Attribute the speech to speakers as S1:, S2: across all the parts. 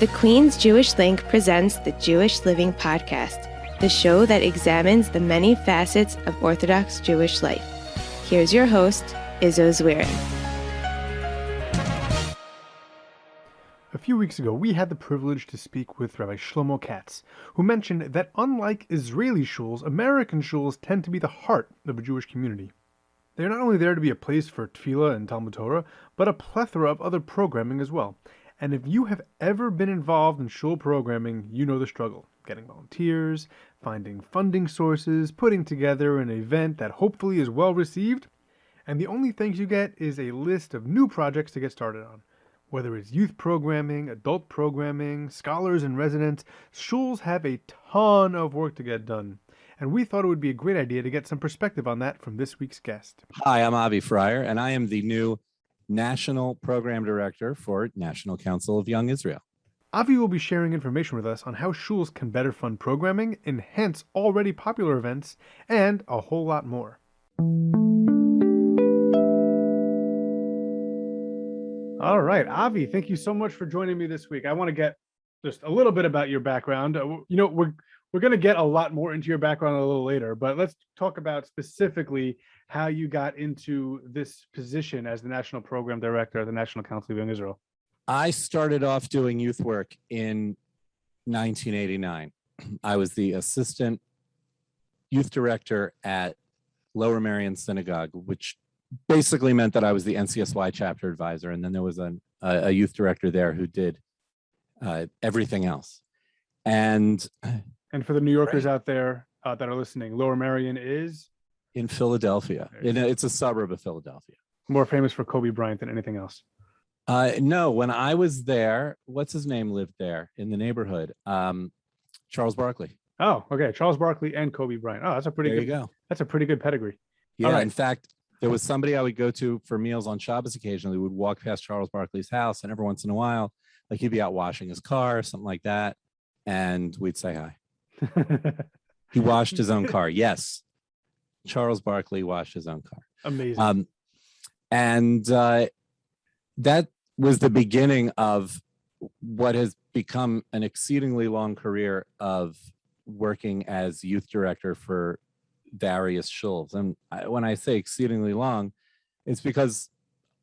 S1: The Queen's Jewish Link presents the Jewish Living Podcast, the show that examines the many facets of Orthodox Jewish life. Here's your host, Izzo Zwirin.
S2: A few weeks ago, we had the privilege to speak with Rabbi Shlomo Katz, who mentioned that unlike Israeli shuls, American shuls tend to be the heart of a Jewish community. They are not only there to be a place for tefillah and Talmud Torah, but a plethora of other programming as well. And if you have ever been involved in shul programming, you know the struggle. Getting volunteers, finding funding sources, putting together an event that hopefully is well received. And the only things you get is a list of new projects to get started on. Whether it's youth programming, adult programming, scholars and residents, shuls have a ton of work to get done. And we thought it would be a great idea to get some perspective on that from this week's guest.
S3: Hi, I'm Avi Frier, and I am the new National Program Director for National Council of Young Israel.
S2: Avi will be sharing information with us on how shuls can better fund programming, enhance already popular events, and a whole lot more. All right, Avi, thank you so much for joining me this week. I want to get just a little bit about your background. We're going to get a lot more into your background a little later, but let's talk about specifically how you got into this position as the National Program Director of the National Council of Young Israel.
S3: I started off doing youth work in 1989. I was the assistant youth director at Lower Merion Synagogue, which basically meant that I was the NCYI chapter advisor. And then there was a youth director there who did everything else. And
S2: for the New Yorkers out there that are listening, Lower Merion is?
S3: In Philadelphia. It's a suburb of Philadelphia.
S2: More famous for Kobe Bryant than anything else.
S3: No, when I was there, what's his name lived there in the neighborhood? Charles Barkley.
S2: Oh, okay. Charles Barkley and Kobe Bryant. Oh, that's a pretty That's a pretty good pedigree.
S3: Yeah, right. In fact, there was somebody I would go to for meals on Shabbos occasionally. We would walk past Charles Barkley's house, and every once in a while, like he'd be out washing his car or something like that, and we'd say hi. He washed his own car. Yes. Charles Barkley washed his own car.
S2: Amazing.
S3: And that was the beginning of what has become an exceedingly long career of working as youth director for various shuls. And when I say exceedingly long, it's because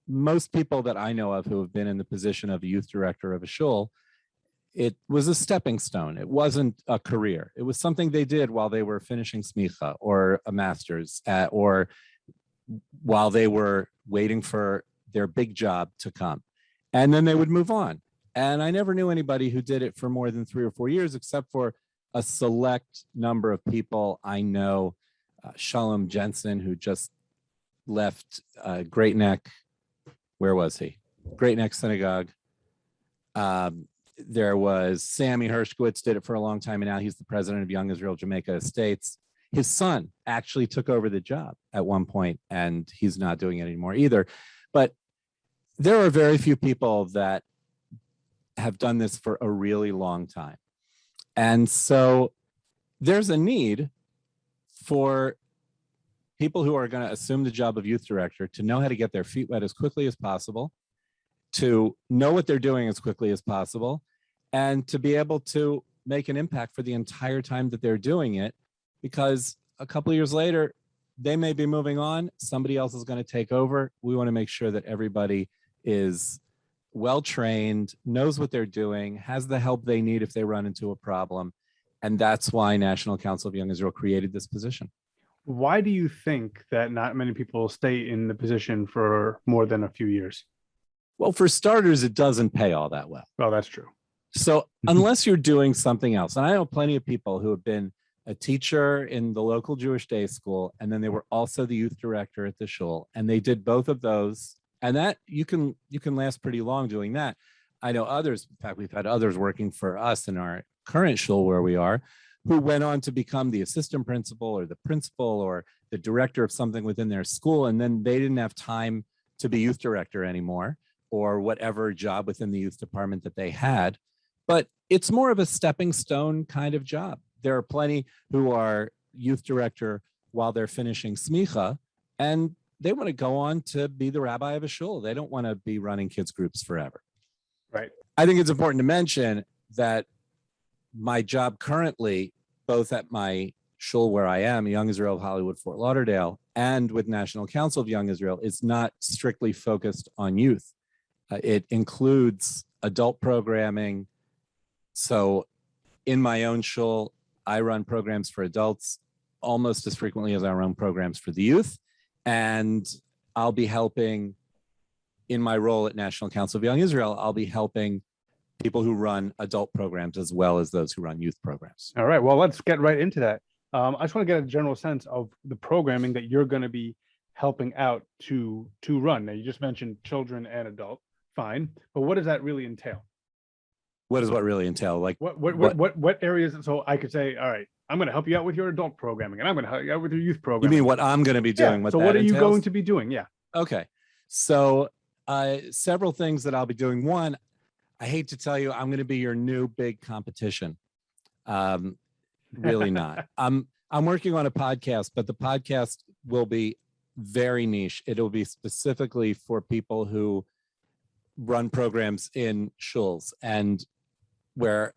S3: most people that I know of who have been in the position of a youth director of a shul, it was a stepping stone. It wasn't a career. It was something they did while they were finishing smicha or a master's or while they were waiting for their big job to come. And then they would move on. And I never knew anybody who did it for more than 3 or 4 years, except for a select number of people I know. Shalom Jensen, who just left Great Neck. Where was he? Great Neck Synagogue. There was Sammy Hershkowitz, did it for a long time, and now he's the president of Young Israel Jamaica Estates. His son actually took over the job at one point, and he's not doing it anymore either. But there are very few people that have done this for a really long time. And so there's a need for people who are going to assume the job of youth director to know how to get their feet wet as quickly as possible, to know what they're doing as quickly as possible, and to be able to make an impact for the entire time that they're doing it, because a couple of years later, they may be moving on. Somebody else is going to take over. We want to make sure that everybody is well-trained, knows what they're doing, has the help they need if they run into a problem. And that's why National Council of Young Israel created this position.
S2: Why do you think that not many people stay in the position for more than a few years?
S3: Well, for starters, it doesn't pay all that well.
S2: Well, that's true.
S3: So unless you're doing something else, and I know plenty of people who have been a teacher in the local Jewish day school, and then they were also the youth director at the shul, and they did both of those, and that you can last pretty long doing that. I know others, in fact, we've had others working for us in our current shul where we are, who went on to become the assistant principal or the principal or the director of something within their school, and then they didn't have time to be youth director anymore or whatever job within the youth department that they had. But it's more of a stepping stone kind of job. There are plenty who are youth director while they're finishing smicha, and they want to go on to be the rabbi of a shul. They don't want to be running kids groups forever.
S2: Right.
S3: I think it's important to mention that my job currently, both at my shul where I am, Young Israel of Hollywood, Fort Lauderdale, and with National Council of Young Israel, is not strictly focused on youth. It includes adult programming. So in my own shul, I run programs for adults almost as frequently as I run programs for the youth. And I'll be helping, in my role at National Council of Young Israel, I'll be helping people who run adult programs as well as those who run youth programs.
S2: All right, well, let's get right into that. I just want to get a general sense of the programming that you're going to be helping out to run. Now, you just mentioned children and adult, fine, but what does that really entail?
S3: What does what really entail? Like
S2: what areas? So I could say, all right, I'm going to help you out with your adult programming, and I'm going to help you out with your youth
S3: You
S2: programming.
S3: mean what I'm going to be doing?
S2: Yeah. So what are you going to be doing? Yeah.
S3: Okay. So several things that I'll be doing. One, I hate to tell you, I'm going to be your new big competition. Really not. I'm working on a podcast, but the podcast will be very niche. It'll be specifically for people who run programs in shuls, and where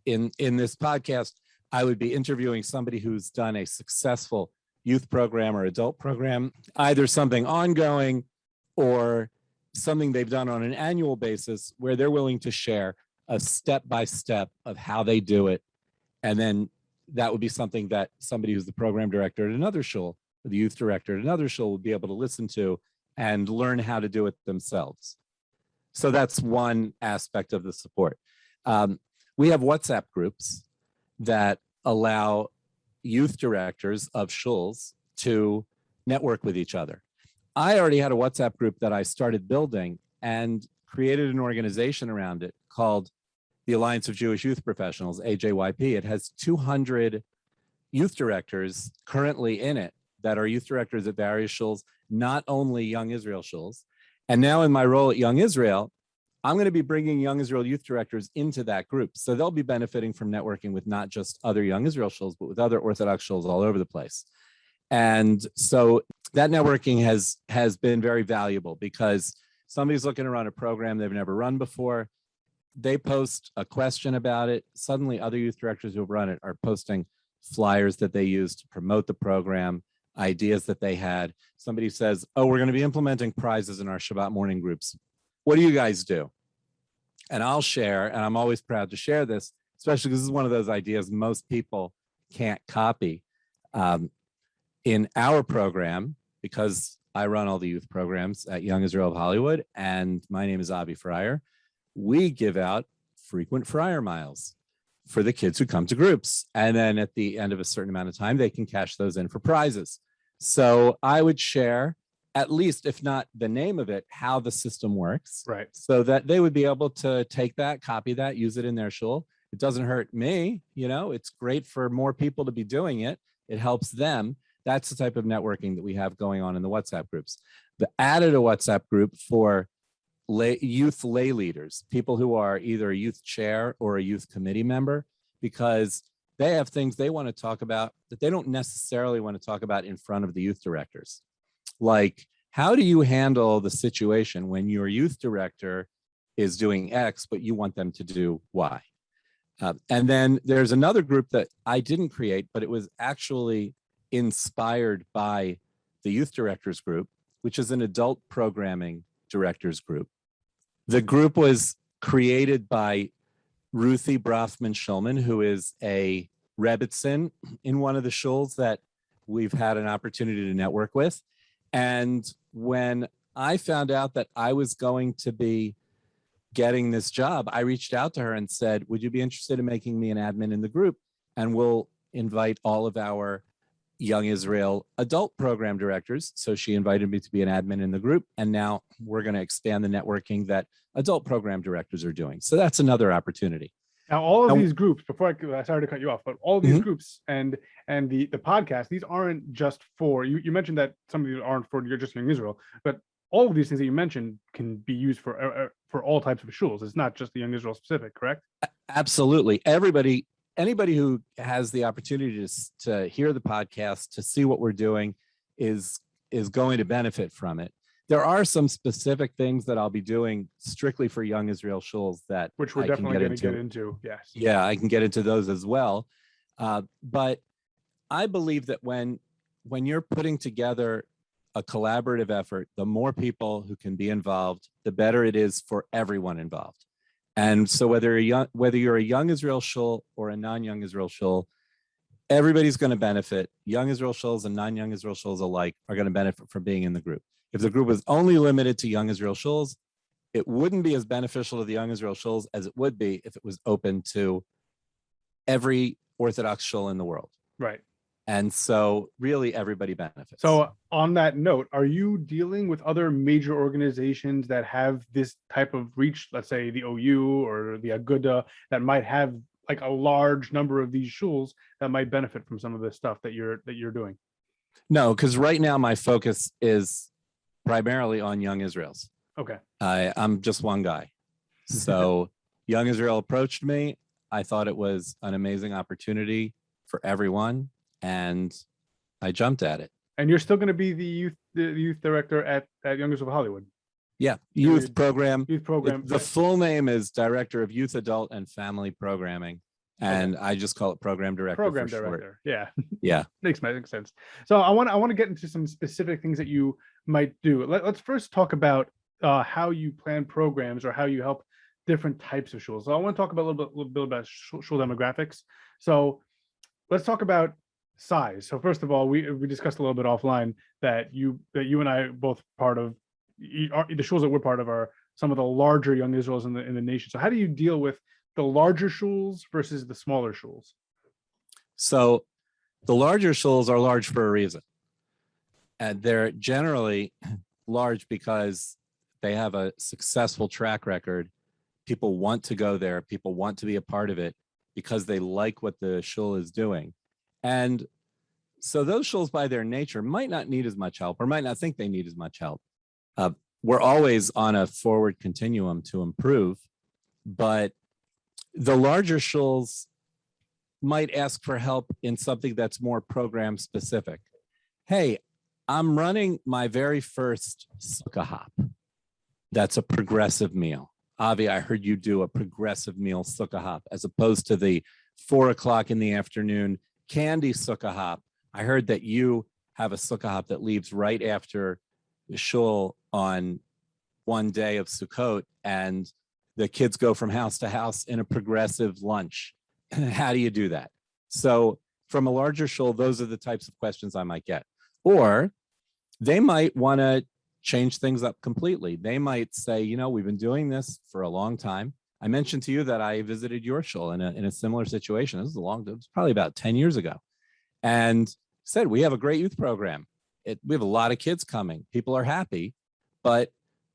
S3: in this podcast, I would be interviewing somebody who's done a successful youth program or adult program, either something ongoing or something they've done on an annual basis, where they're willing to share a step-by-step of how they do it. And then that would be something that somebody who's the program director at another shul, or the youth director at another shul, would be able to listen to and learn how to do it themselves. So that's one aspect of the support. We have WhatsApp groups that allow youth directors of shuls to network with each other. I already had a WhatsApp group that I started building and created an organization around it called the Alliance of Jewish Youth Professionals, AJYP. It has 200 youth directors currently in it that are youth directors at various shuls, not only Young Israel shuls. And now in my role at Young Israel, I'm going to be bringing Young Israel youth directors into that group. So they'll be benefiting from networking with not just other Young Israel shuls, but with other Orthodox shuls all over the place. And so that networking has been very valuable, because somebody's looking to run a program they've never run before. They post a question about it. Suddenly other youth directors who have run it are posting flyers that they use to promote the program, ideas that they had. Somebody says, oh, we're going to be implementing prizes in our Shabbat morning groups. What do you guys do? And I'll share, and I'm always proud to share this, especially because this is one of those ideas most people can't copy. In our program, because I run all the youth programs at Young Israel of Hollywood, and my name is Avi Frier, we give out frequent Frier miles for the kids who come to groups. And then at the end of a certain amount of time, they can cash those in for prizes. So I would share, at least, if not the name of it, how the system works,
S2: right?
S3: So that they would be able to take that, copy that, use it in their shul. It doesn't hurt me, it's great for more people to be doing it. It helps them. That's the type of networking that we have going on in the WhatsApp groups. Added a WhatsApp group for youth lay leaders, people who are either a youth chair or a youth committee member, because they have things they want to talk about that they don't necessarily want to talk about in front of the youth directors. Like, how do you handle the situation when your youth director is doing X, but you want them to do Y? And then there's another group that I didn't create, but it was actually inspired by the youth directors group, which is an adult programming directors group. The group was created by Ruthie Brafman-Schulman, who is a Rebbitzin in one of the shuls that we've had an opportunity to network with. And when I found out that I was going to be getting this job, I reached out to her and said, would you be interested in making me an admin in the group? And we'll invite all of our Young Israel adult program directors. So she invited me to be an admin in the group. And now we're going to expand the networking that adult program directors are doing. So that's another opportunity.
S2: Now, all of these groups, before I started to cut you off, but all of these groups and the podcast, these aren't just for, you mentioned that some of these aren't for just Young Israel, but all of these things that you mentioned can be used for all types of shuls. It's not just the Young Israel specific, correct?
S3: Absolutely. Anybody who has the opportunity to hear the podcast, to see what we're doing, is going to benefit from it. There are some specific things that I'll be doing strictly for young Israel shuls that
S2: Which we're definitely going to get into. Yes.
S3: Yeah, I can get into those as well. But I believe that when you're putting together a collaborative effort, the more people who can be involved, the better it is for everyone involved. And so whether you're a young Israel shul or a non-young Israel shul, everybody's going to benefit. Young Israel shuls and non-young Israel shuls alike are going to benefit from being in the group. If the group was only limited to young Israel shuls, it wouldn't be as beneficial to the young Israel shuls as it would be if it was open to every Orthodox shul in the world.
S2: Right.
S3: And so really everybody benefits.
S2: So on that note, are you dealing with other major organizations that have this type of reach, let's say the OU or the Aguda, that might have like a large number of these shuls that might benefit from some of the stuff that you're doing?
S3: No, because right now my focus is primarily on young Israels.
S2: Okay.
S3: I'm just one guy. So young Israel approached me. I thought it was an amazing opportunity for everyone, and I jumped at it.
S2: And you're still going to be the youth director at Young Israel Hollywood.
S3: Yeah, youth program. The
S2: yes.
S3: full name is Director of Youth, Adult, and Family Programming, and I just call it Program Director.
S2: Program
S3: for
S2: Director.
S3: Short.
S2: Yeah.
S3: Yeah.
S2: Makes sense. So I want to get into some specific things that you might do. Let's first talk about how you plan programs or how you help different types of shuls. So I want to talk about a little bit about shul demographics. So let's talk about size. So first of all, we discussed a little bit offline that you and I both part of the shuls that we're part of are some of the larger young Israels in the nation. So how do you deal with the larger shuls versus the smaller shuls?
S3: So the larger shuls are large for a reason. And they're generally large because they have a successful track record. People want to go there. People want to be a part of it because they like what the shul is doing. And so those shuls by their nature might not need as much help or might not think they need as much help. We're always on a forward continuum to improve, but the larger shuls might ask for help in something that's more program specific. Hey, I'm running my very first sukkah hop. That's a progressive meal. Avi, I heard you do a progressive meal sukkah hop as opposed to the 4 o'clock in the afternoon candy sukkah hop. I heard that you have a sukkah hop that leaves right after the shul on one day of Sukkot, and the kids go from house to house in a progressive lunch. How do you do that? So from a larger shul, those are the types of questions I might get. Or they might want to change things up completely. They might say, you know, we've been doing this for a long time. I mentioned to you that I visited your shul in a similar situation. This was probably about 10 years ago, and said, we have a great youth program. We have a lot of kids coming. People are happy, but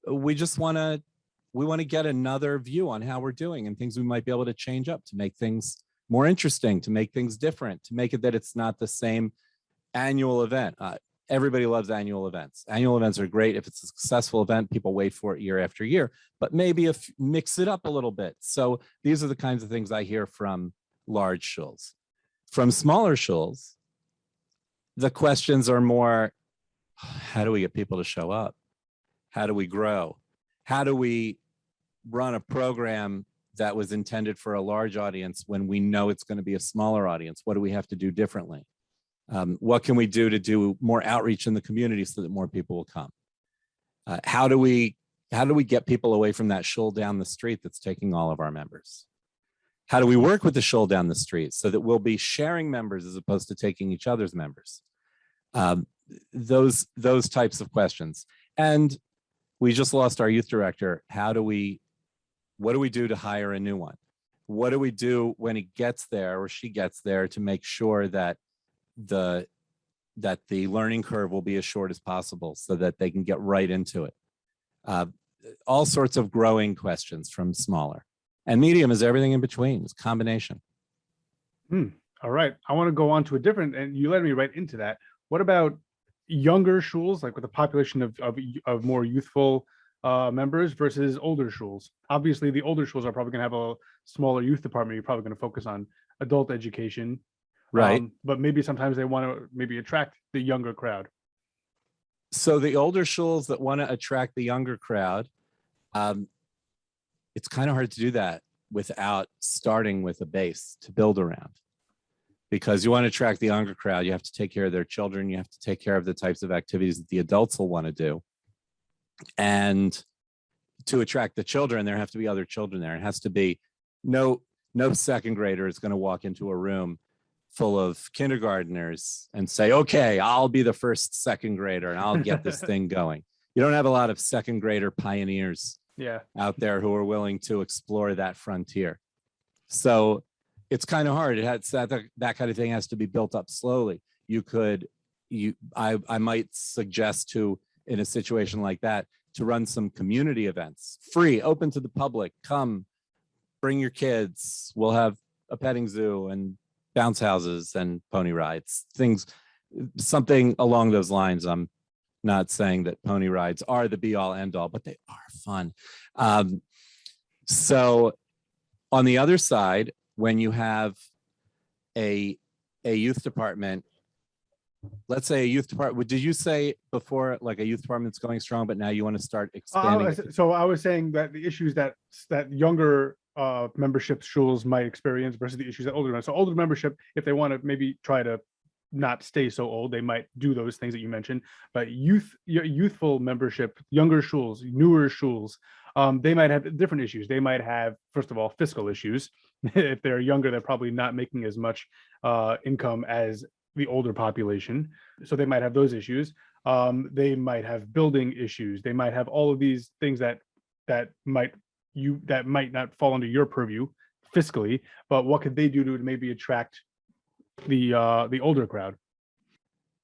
S3: we just want to get another view on how we're doing and things we might be able to change up to make things more interesting, to make things different, to make it that it's not the same annual event. Everybody loves annual events. Annual events are great. If it's a successful event, people wait for it year after year, but maybe mix it up a little bit. So these are the kinds of things I hear from large shuls. From smaller shuls, the questions are more, how do we get people to show up? How do we grow? How do we run a program that was intended for a large audience when we know it's going to be a smaller audience? What do we have to do differently? What can we do to do more outreach in the community so that more people will come? How do we get people away from that shul down the street that's taking all of our members? How do we work with the shul down the street so that we'll be sharing members as opposed to taking each other's members? Those types of questions. And we just lost our youth director. What do we do to hire a new one? What do we do when he gets there or she gets there to make sure that the learning curve will be as short as possible so that they can get right into it? All sorts of growing questions from smaller. And medium is everything in between. It's a combination.
S2: All right. I want to go on to a different, and you led me right into that. What about younger shuls, like with a population of more youthful members versus older shuls? Obviously, the older shuls are probably going to have a smaller youth department. You're probably going to focus on adult education.
S3: Right.
S2: But maybe sometimes they want to maybe attract the younger crowd.
S3: So the older shuls that want to attract the younger crowd, it's kind of hard to do that without starting with a base to build around. Because you want to attract the younger crowd, you have to take care of their children. You have to take care of the types of activities that the adults will want to do. And to attract the children, there have to be other children there. It has to be no second grader is going to walk into a room full of kindergartners and say, okay, I'll be the first second grader and I'll get this thing going. You don't have a lot of second grader pioneers out there who are willing to explore that frontier. So it's kind of hard. It has that kind of thing has to be built up slowly. I might suggest to, in a situation like that, to run some community events, free, open to the public. Come, bring your kids. We'll have a petting zoo and bounce houses and pony rides, something along those lines. I'm not saying that pony rides are the be all end all, but they are fun. So on the other side, when you have a youth department, let's say a youth department, did you say before, like a youth department's going strong, but now you want to start expanding?
S2: So I was saying that the issues that younger membership shuls might experience versus the issues that older ones. So older membership, if they want to maybe try to not stay so old, they might do those things that you mentioned. But youthful membership, younger shuls, newer shuls, they might have different issues. They might have, first of all, fiscal issues. If they're younger, they're probably not making as much income as the older population. So they might have those issues. They might have building issues. They might have all of these things that might not fall under your purview fiscally, but what could they do to maybe attract the older crowd?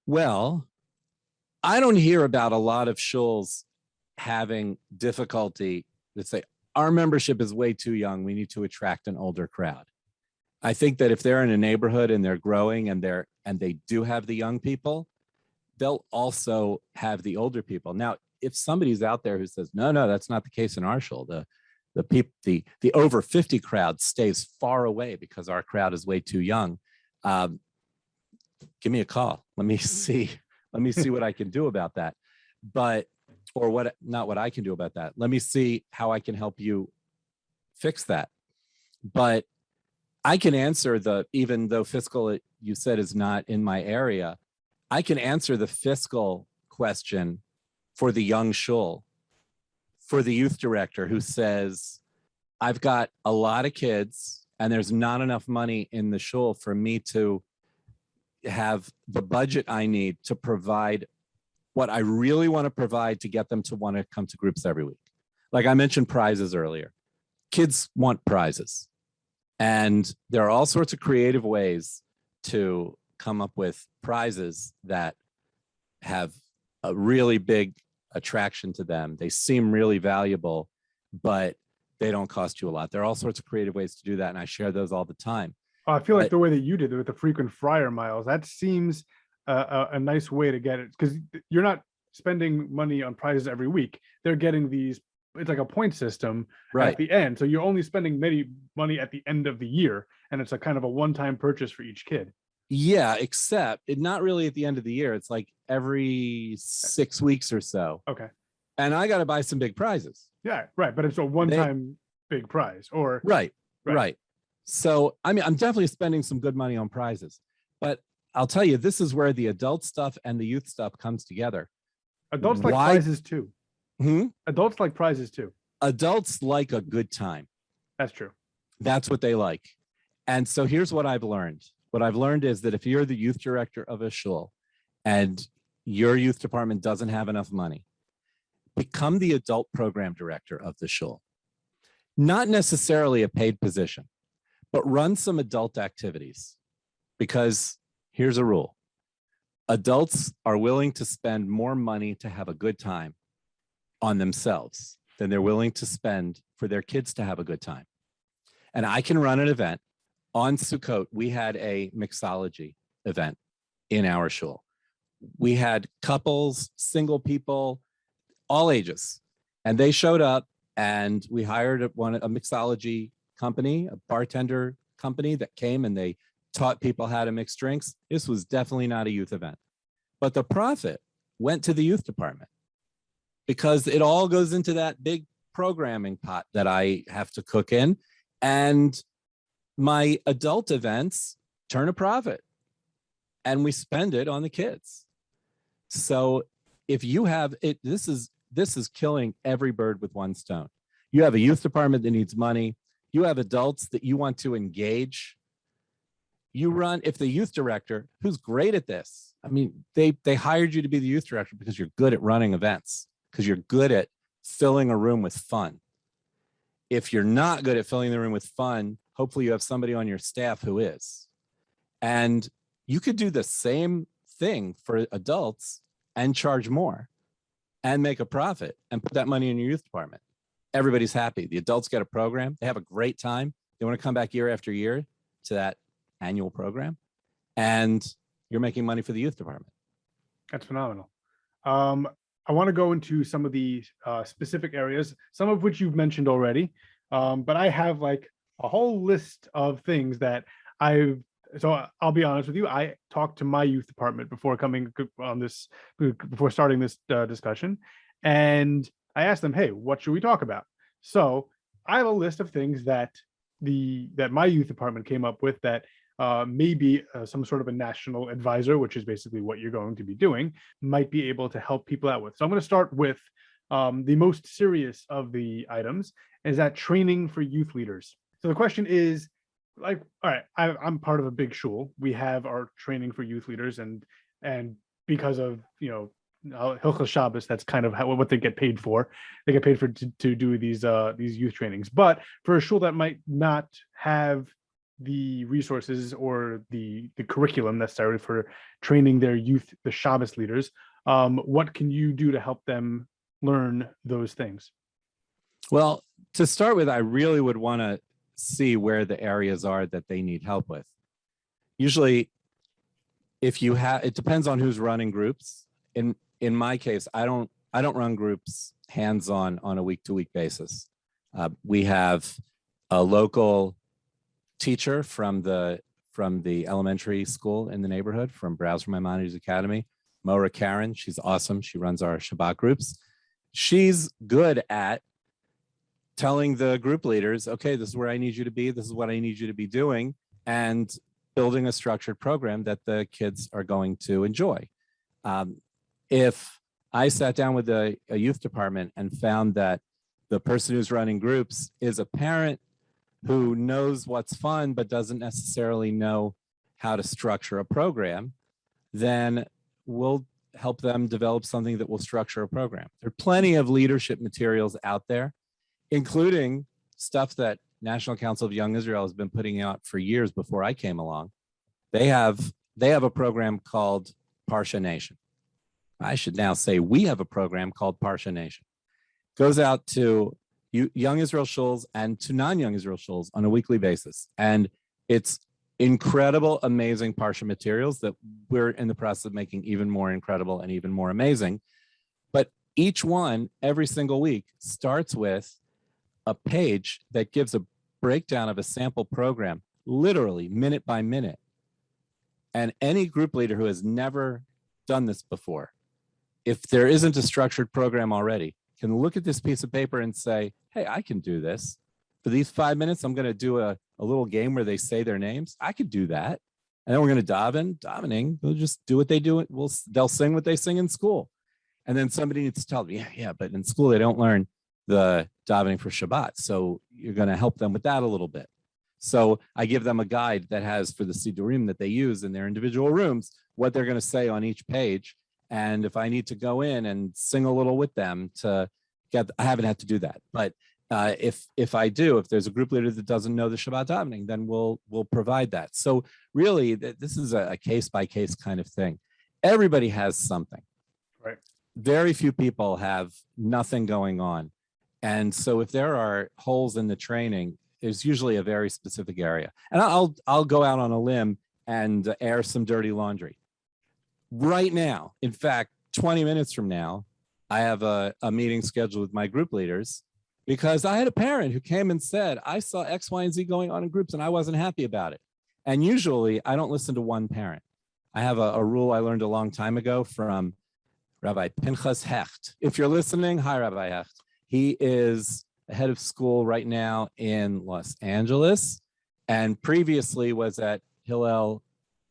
S3: Well, I don't hear about a lot of shuls having difficulty that say our membership is way too young. We need to attract an older crowd. I think that if they're in a neighborhood and they're growing and they do have the young people, they'll also have the older people. Now, if somebody's out there who says, no, that's not the case in our shul, the over 50 crowd stays far away because our crowd is way too young. Give me a call. Let me see what I can do about that. Not what I can do about that. Let me see how I can help you fix that. But I can answer even though fiscal, you said, is not in my area, I can answer the fiscal question for the young shul, for the youth director who says, I've got a lot of kids and there's not enough money in the shul for me to have the budget I need to provide what I really want to provide to get them to want to come to groups every week. Like I mentioned prizes earlier. Kids want prizes. And there are all sorts of creative ways to come up with prizes that have a really big attraction to them. They seem really valuable, but they don't cost you a lot. There are all sorts of creative ways to do that, and I share those all the time.
S2: I feel like the way that you did it with the frequent Frier miles, that seems a nice way to get it, because you're not spending money on prizes every week. They're getting these, it's like a point system at the end. So you're only spending money at the end of the year, and it's a kind of a one-time purchase for each kid.
S3: Yeah, except not really at the end of the year. It's like every 6 weeks or so.
S2: Okay.
S3: And I got to buy some big prizes.
S2: Yeah, right. But it's a one-time big prize, or
S3: right. So, I mean, I'm definitely spending some good money on prizes, but I'll tell you, this is where the adult stuff and the youth stuff comes together.
S2: Adults like prizes too. Adults like prizes too.
S3: Adults like a good time.
S2: That's true.
S3: That's what they like. And so here's what I've learned. What I've learned is that if you're the youth director of a shul and your youth department doesn't have enough money, become the adult program director of the shul. Not necessarily a paid position, but run some adult activities. Because here's a rule. Adults are willing to spend more money to have a good time on themselves than they're willing to spend for their kids to have a good time. And I can run an event. On Sukkot, we had a mixology event in our shul. We had couples, single people, all ages. And they showed up, and we hired a mixology company, a bartender company that came, and they taught people how to mix drinks. This was definitely not a youth event. But the profit went to the youth department, because it all goes into that big programming pot that I have to cook in. And my adult events turn a profit, and we spend it on the kids. So if you have it, this is killing every bird with one stone. You have a youth department that needs money. You have adults that you want to engage. You run, if the youth director, who's great at this, I mean, they hired you to be the youth director because you're good at running events, because you're good at filling a room with fun. If you're not good at filling the room with fun, hopefully you have somebody on your staff who is. And you could do the same thing for adults and charge more and make a profit and put that money in your youth department. Everybody's happy. The adults get a program. They have a great time. They want to come back year after year to that annual program. And you're making money for the youth department.
S2: That's phenomenal. I want to go into some of the specific areas, some of which you've mentioned already. But I have like a whole list of things that so I'll be honest with you. I talked to my youth department before starting this discussion. And I asked them, hey, what should we talk about? So I have a list of things that my youth department came up with that maybe some sort of a national advisor, which is basically what you're going to be doing, might be able to help people out with. So I'm going to start with the most serious of the items, is that training for youth leaders. So the question is, like, all right, I'm part of a big shul. We have our training for youth leaders, and because of, Hilchos Shabbos, that's kind of what they get paid for. They get paid to do these youth trainings. But for a shul that might not have the resources or the curriculum necessary for training their youth, the Shabbos leaders, what can you do to help them learn those things? Well,
S3: to start with, I really would want to see where the areas are that they need help with. Usually, it depends on who's running groups. In my case, I don't run groups hands-on on a week-to-week basis. We have a local teacher from the elementary school in the neighborhood, from Browser Maimonides Academy, Mora Karen. She's awesome. She runs our Shabbat groups. She's good at telling the group leaders, okay, this is where I need you to be. This is what I need you to be doing, and building a structured program that the kids are going to enjoy. If I sat down with a youth department and found that the person who's running groups is a parent who knows what's fun but doesn't necessarily know how to structure a program, then we'll help them develop something that will structure a program. There are plenty of leadership materials out there, including stuff that National Council of Young Israel has been putting out for years before I came along. They have a program called Parsha Nation. I should now say we have a program called Parsha Nation. Goes out to Young Israel shuls and to non-Young Israel shuls on a weekly basis. And it's incredible, amazing Parsha materials that we're in the process of making even more incredible and even more amazing. But each one, every single week, starts with a page that gives a breakdown of a sample program, literally minute by minute. And any group leader who has never done this before, if there isn't a structured program already, can look at this piece of paper and say, hey, I can do this. For these 5 minutes, I'm going to do a little game where they say their names. I could do that. And then we're going to davening. They'll just do what they do. They'll sing what they sing in school. And then somebody needs to tell them, yeah, but in school, they don't learn the davening for Shabbat. So you're going to help them with that a little bit. So I give them a guide that has, for the Sidurim that they use in their individual rooms, what they're going to say on each page. And if I need to go in and sing a little with them I haven't had to do that. But if I do, if there's a group leader that doesn't know the Shabbat davening, then we'll provide that. So really, this is a case-by-case kind of thing. Everybody has something.
S2: Right.
S3: Very few people have nothing going on. And so if there are holes in the training, there's usually a very specific area. And I'll go out on a limb and air some dirty laundry. Right now, in fact, 20 minutes from now, I have a meeting scheduled with my group leaders because I had a parent who came and said, I saw X, Y, and Z going on in groups and I wasn't happy about it. And usually I don't listen to one parent. I have a rule I learned a long time ago from Rabbi Pinchas Hecht. If you're listening, hi, Rabbi Hecht. He is the head of school right now in Los Angeles, and previously was at Hillel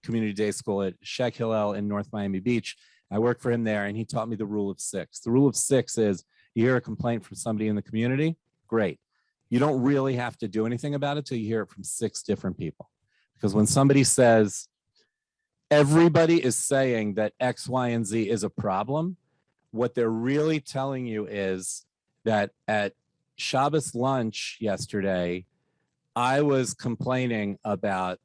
S3: Community Day School at Sheikh Hillel in North Miami Beach. I worked for him there, and he taught me the rule of six. The rule of six is you hear a complaint from somebody in the community, great. You don't really have to do anything about it till you hear it from 6 different people. Because when somebody says, everybody is saying that X, Y, and Z is a problem, what they're really telling you is that at Shabbos lunch yesterday, I was complaining about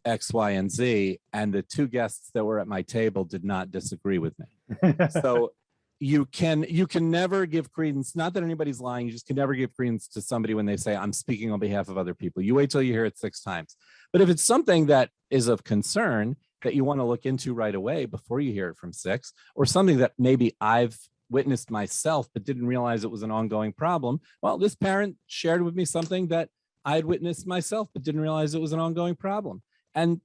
S3: X, Y, and Z, and the 2 guests that were at my table did not disagree with me. So you can never give credence, not that anybody's lying, you just can never give credence to somebody when they say, I'm speaking on behalf of other people. You wait till you hear it 6 times. But if it's something that is of concern that you want to look into right away before you hear it from 6, or something that maybe I've witnessed myself but didn't realize it was an ongoing problem, well, this parent shared with me something that I had witnessed myself but didn't realize it was an ongoing problem. And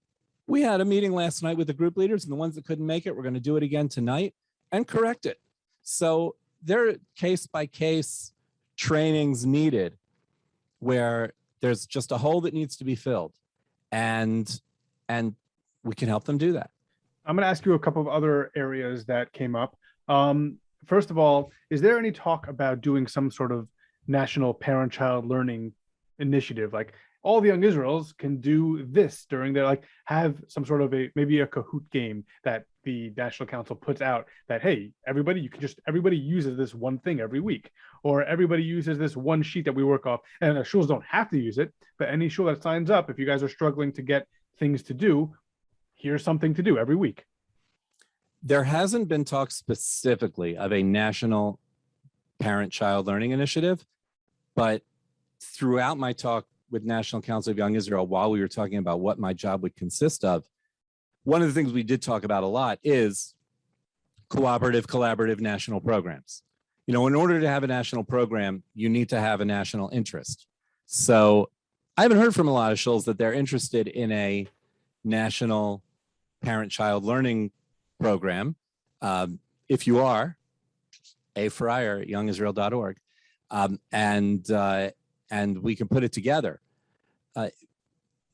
S3: we had a meeting last night with the group leaders, and the ones that couldn't make it, we're going to do it again tonight and correct it. So there are case-by-case trainings needed where there's just a hole that needs to be filled, and we can help them do that.
S2: I'm going to ask you a couple of other areas that came up. First of all, is there any talk about doing some sort of national parent-child learning initiative? Like, all the young Israels can do this during their, like, have some sort of maybe a Kahoot game that the National Council puts out that, hey, everybody uses this one thing every week, or everybody uses this one sheet that we work off. And the shuls don't have to use it, but any shul that signs up, if you guys are struggling to get things to do, here's something to do every week.
S3: There hasn't been talk specifically of a national parent-child learning initiative, but throughout my talk with National Council of Young Israel, while we were talking about what my job would consist of, one of the things we did talk about a lot is collaborative national programs. You know, in order to have a national program, you need to have a national interest. So I haven't heard from a lot of shuls that they're interested in a national parent-child learning program. If you are, Avi Frier at youngisrael.org, and we can put it together.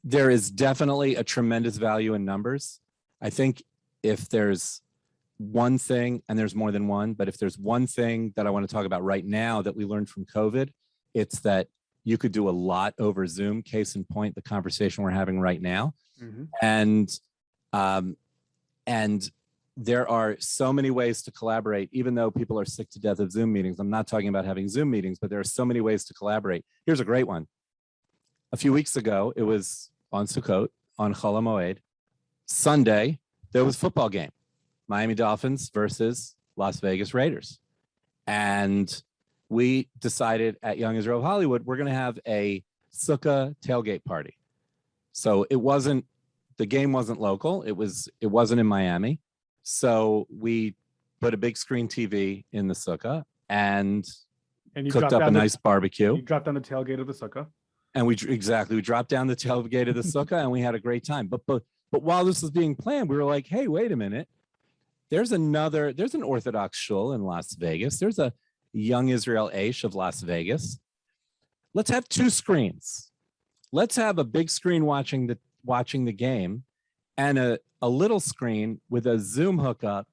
S3: There is definitely a tremendous value in numbers. I think if there's one thing, and there's more than one, but if there's one thing that I want to talk about right now that we learned from COVID, it's that you could do a lot over Zoom. Case in point, the conversation we're having right now. Mm-hmm. And there are so many ways to collaborate, even though people are sick to death of Zoom meetings. I'm not talking about having Zoom meetings, but there are so many ways to collaborate. Here's a great one. A few weeks ago, it was on Sukkot, on Chol HaMoed. Sunday, there was a football game. Miami Dolphins versus Las Vegas Raiders. And we decided at Young Israel of Hollywood, we're going to have a Sukkah tailgate party. So the game wasn't local. It wasn't in Miami. So we put a big screen TV in the sukkah and cooked up a nice barbecue.
S2: You dropped down the tailgate of the sukkah.
S3: And we dropped down the tailgate of the sukkah and we had a great time. But while this was being planned, we were like, hey, wait a minute. There's an Orthodox shul in Las Vegas. There's a Young Israel Aish of Las Vegas. Let's have 2 screens. Let's have a big screen watching the game and a little screen with a Zoom hookup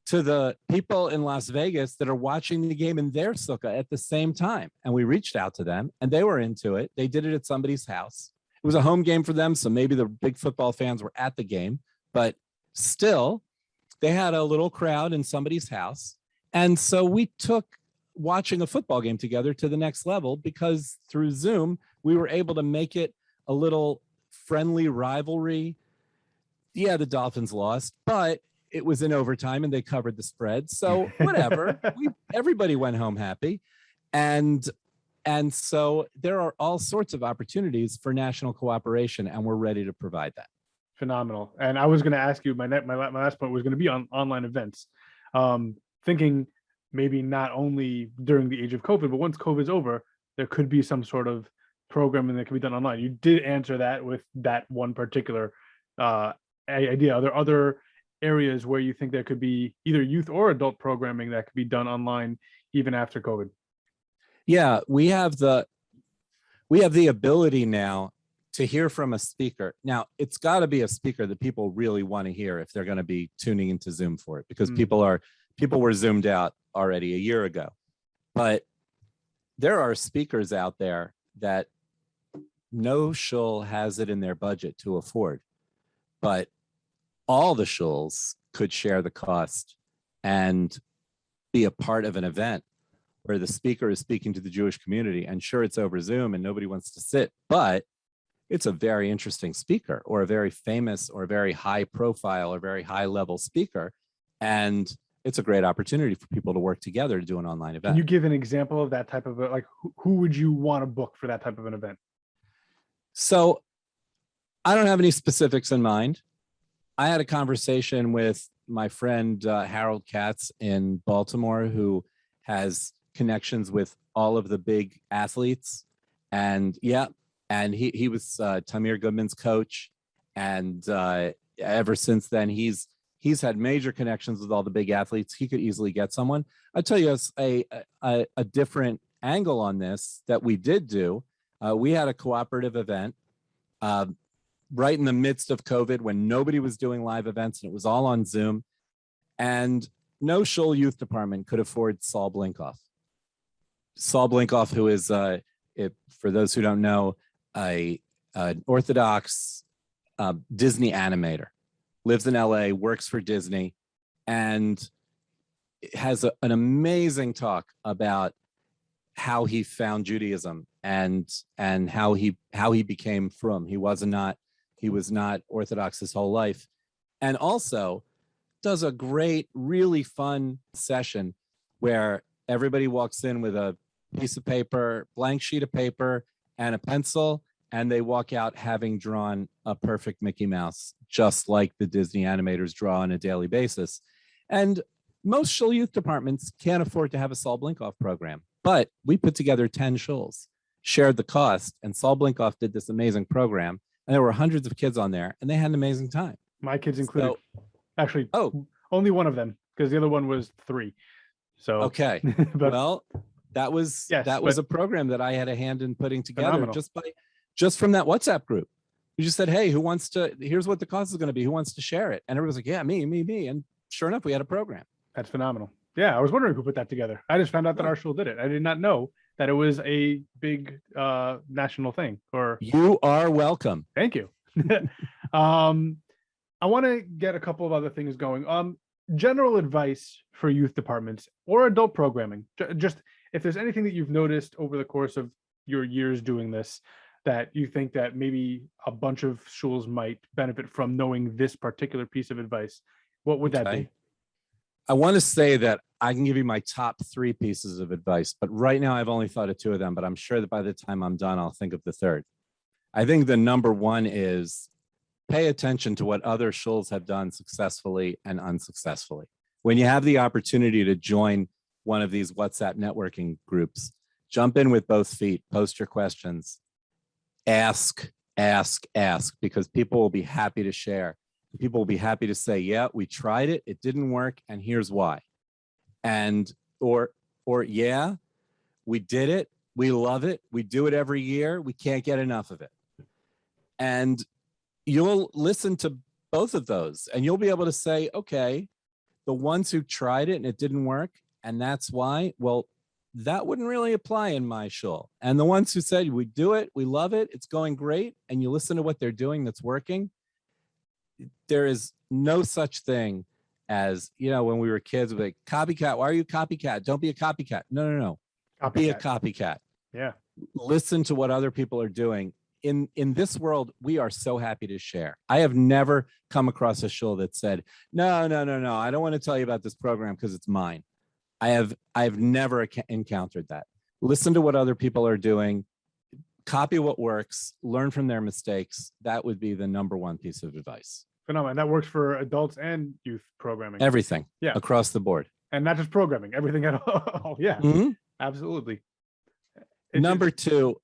S3: to the people in Las Vegas that are watching the game in their sukkah at the same time. And we reached out to them and they were into it. They did it at somebody's house. It was a home game for them, so maybe the big football fans were at the game, but still they had a little crowd in somebody's house. And so we took watching a football game together to the next level because through Zoom, we were able to make it a little friendly rivalry. Yeah, the Dolphins lost, but it was in overtime and they covered the spread. So whatever, everybody went home happy. And so there are all sorts of opportunities for national cooperation, and we're ready to provide that.
S2: Phenomenal. And I was going to ask you, my last point was going to be on online events. Thinking maybe not only during the age of COVID, but once COVID's over, there could be some sort of programming that can be done online. You did answer that with that one particular idea. Are there other areas where you think there could be either youth or adult programming that could be done online even after COVID?
S3: Yeah, we have the ability now to hear from a speaker. Now, it's got to be a speaker that people really want to hear if they're going to be tuning into Zoom for it, because people were Zoomed out already a year ago. But there are speakers out there that no shul has it in their budget to afford, but all the shuls could share the cost and be a part of an event where the speaker is speaking to the Jewish community. And sure, it's over Zoom and nobody wants to sit, but it's a very interesting speaker, or a very famous or very high profile or very high level speaker. And it's a great opportunity for people to work together to do an online event.
S2: Can you give an example of that type of, like, who would you want to book for that type of an event?
S3: So I don't have any specifics in mind. I had a conversation with my friend Harold Katz in Baltimore, who has connections with all of the big athletes. And he was Tamir Goodman's coach. And ever since then, he's had major connections with all the big athletes. He could easily get someone. I'll tell you a different angle on this that we did do. We had a cooperative event right in the midst of COVID, when nobody was doing live events and it was all on Zoom. And no shul youth department could afford Saul Blinkoff. Saul Blinkoff, who is, for those who don't know, an Orthodox Disney animator, lives in LA, works for Disney, and has an amazing talk about how he found Judaism and how he became frum. He was not Orthodox his whole life, and also does a great, really fun session where everybody walks in with a piece of paper, blank sheet of paper, and a pencil, and they walk out having drawn a perfect Mickey Mouse, just like the Disney animators draw on a daily basis. And most shul youth departments can't afford to have a Saul Blinkoff program, but we put together 10 shuls, shared the cost, and Saul Blinkoff did this amazing program, and there were hundreds of kids on there, and they had an amazing time.
S2: My kids included. Actually, only one of them, because the other one was 3. So
S3: okay,
S2: but,
S3: well, that was a program that I had a hand in putting together
S2: phenomenal.
S3: just from that WhatsApp group. You just said, hey, who wants to? Here's what the cost is going to be. Who wants to share it? And everyone was like, yeah, me. And sure enough, we had a program.
S2: That's phenomenal. Yeah, I was wondering who put that together. I just found out that our shul did it. I did not know that it was a big national thing. Or
S3: you are welcome.
S2: Thank you. I want to get a couple of other things going. General advice for youth departments or adult programming. Just if there's anything that you've noticed over the course of your years doing this, that you think that maybe a bunch of shuls might benefit from knowing this particular piece of advice, what would that be?
S3: I want to say that I can give you my top 3 pieces of advice, but right now I've only thought of 2 of them, but I'm sure that by the time I'm done, I'll think of the third. I think the number 1 is pay attention to what other shuls have done successfully and unsuccessfully. When you have the opportunity to join one of these WhatsApp networking groups, jump in with both feet, post your questions, ask, because people will be happy to share. People will be happy to say, yeah, we tried it, it didn't work, and here's why. And or yeah, we did it, we love it, we do it every year, we can't get enough of it. And you'll listen to both of those and you'll be able to say, okay, the ones who tried it and it didn't work, and that's why, well, that wouldn't really apply in my shul. And the ones who said, we do it, we love it, it's going great, and you listen to what they're doing that's working, there is no such thing as, when we were kids, we'd be like, copycat, why are you copycat? Don't be a copycat. No.
S2: Copycat.
S3: Be a copycat.
S2: Yeah. Listen
S3: to what other people are doing. In this world, we are so happy to share. I have never come across a shul that said, no, I don't want to tell you about this program because it's mine. I've never encountered that. Listen to what other people are doing, copy what works, learn from their mistakes. That would be the number 1 piece of advice.
S2: Phenomenal. That works for adults and youth programming.
S3: Everything.
S2: Yeah.
S3: Across the board.
S2: And not just programming, everything at all. Yeah.
S3: Mm-hmm.
S2: Absolutely.
S3: Number 2,